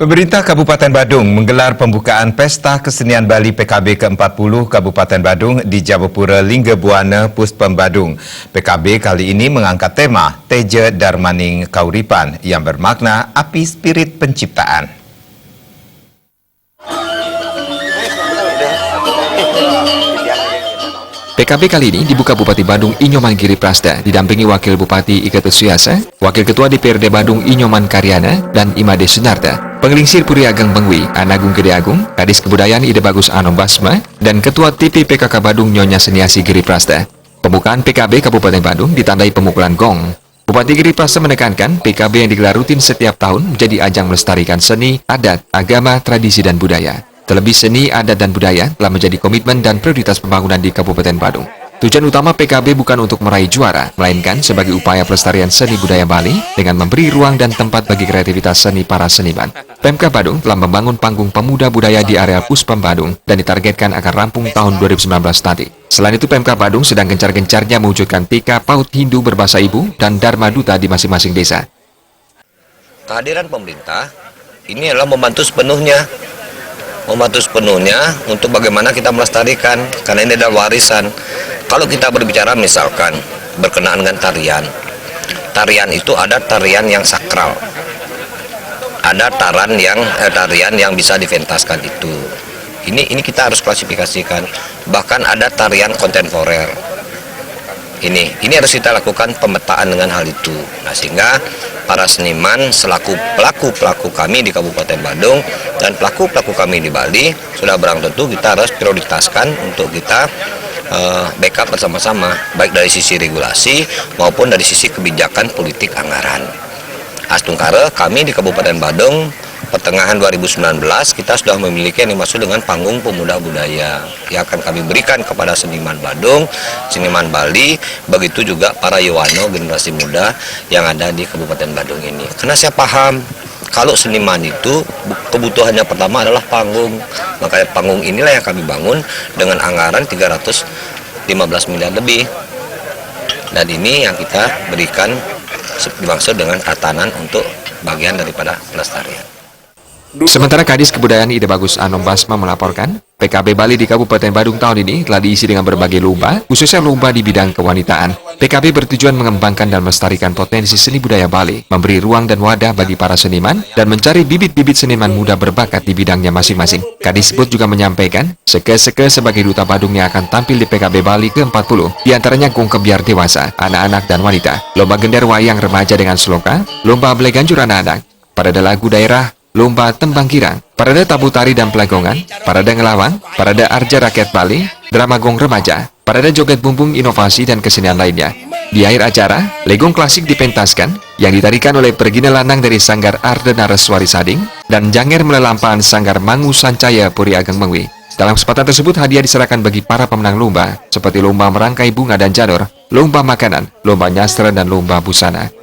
Pemerintah Kabupaten Badung menggelar pembukaan Pesta Kesenian Bali PKB ke-40 Kabupaten Badung di Jabapura Lingga Buana, Puspem Badung. PKB kali ini mengangkat tema Teja Darmaning Kauripan yang bermakna api spirit penciptaan. PKB kali ini dibuka Bupati Badung Inyoman Giri Prasda, didampingi Wakil Bupati Ika Tusiasa, Wakil Ketua DPRD Badung Inyoman Karyana, dan Imade Sunarta. Penglingsir Puri Ageng Bengwi, Anagung Gede Agung, Kadis Kebudayaan Ide Bagus Anom Basma, dan Ketua TV PKK Badung Nyonya Seniasi Giri Prasda. Pembukaan PKB Kabupaten Badung ditandai pemukulan gong. Bupati Giri Prasda menekankan PKB yang digelar rutin setiap tahun menjadi ajang melestarikan seni, adat, agama, tradisi, dan budaya. Terlebih seni, adat, dan budaya telah menjadi komitmen dan prioritas pembangunan di Kabupaten Badung. Tujuan utama PKB bukan untuk meraih juara, melainkan sebagai upaya pelestarian seni budaya Bali dengan memberi ruang dan tempat bagi kreativitas seni para seniman. Pemkab Badung telah membangun panggung pemuda budaya di area Puspem Badung dan ditargetkan akan rampung tahun 2019 nanti. Selain itu, Pemkab Badung sedang gencar-gencarnya mewujudkan tika PAUD Hindu berbahasa ibu dan Dharma Duta di masing-masing desa. Kehadiran pemerintah ini adalah membantu sepenuhnya untuk bagaimana kita melestarikan, karena ini adalah warisan. Kalau kita berbicara misalkan berkenaan dengan tarian itu ada tarian yang sakral, ada tarian yang bisa dipentaskan itu. Ini kita harus klasifikasikan. Bahkan ada tarian kontemporer. Ini harus kita lakukan pemetaan dengan hal itu. Nah, sehingga para seniman selaku pelaku kami di Kabupaten Badung dan pelaku kami di Bali sudah barang tentu kita harus prioritaskan untuk kita backup bersama-sama, baik dari sisi regulasi maupun dari sisi kebijakan politik anggaran. Astungkara kami di Kabupaten Badung pertengahan 2019 kita sudah memiliki yang dimaksud dengan panggung pemuda budaya yang akan kami berikan kepada seniman Badung, seniman Bali, begitu juga para Yowano generasi muda yang ada di Kabupaten Badung ini. Karena saya paham kalau seniman itu kebutuhannya pertama adalah panggung, makanya panggung inilah yang kami bangun dengan anggaran 315 miliar lebih, dan ini yang kita berikan dimaksud dengan tatanan untuk bagian daripada pelestarian. Sementara Kadis Kebudayaan Ide Bagus Anom Basma melaporkan, PKB Bali di Kabupaten Badung tahun ini telah diisi dengan berbagai lomba, khususnya lomba di bidang kewanitaan. PKB bertujuan mengembangkan dan melestarikan potensi seni budaya Bali, memberi ruang dan wadah bagi para seniman, dan mencari bibit-bibit seniman muda berbakat di bidangnya masing-masing. Kadis Bud juga menyampaikan, seke-seke sebagai duta Badung yang akan tampil di PKB Bali ke-40, diantaranya gong kebiar dewasa, anak-anak, dan wanita, lomba gender wayang remaja dengan sloka, lomba ablek ganjur anak-anak, parade lagu daerah, lomba tembang kirang, parade tabu tari dan pelagongan, parade ngelawang, parade arja rakyat Bali, drama gong remaja, parade joget bumbung inovasi dan kesenian lainnya. Di akhir acara, legong klasik dipentaskan yang ditarikan oleh Pergina Lanang dari Sanggar Arde Nareswari Sading dan Janger Melelampaan Sanggar Mangu Sancaya Puri Ageng Bengwi. Dalam kesempatan tersebut, hadiah diserahkan bagi para pemenang lomba, seperti lomba merangkai bunga dan janur, lomba makanan, lomba nyastra, dan lomba busana.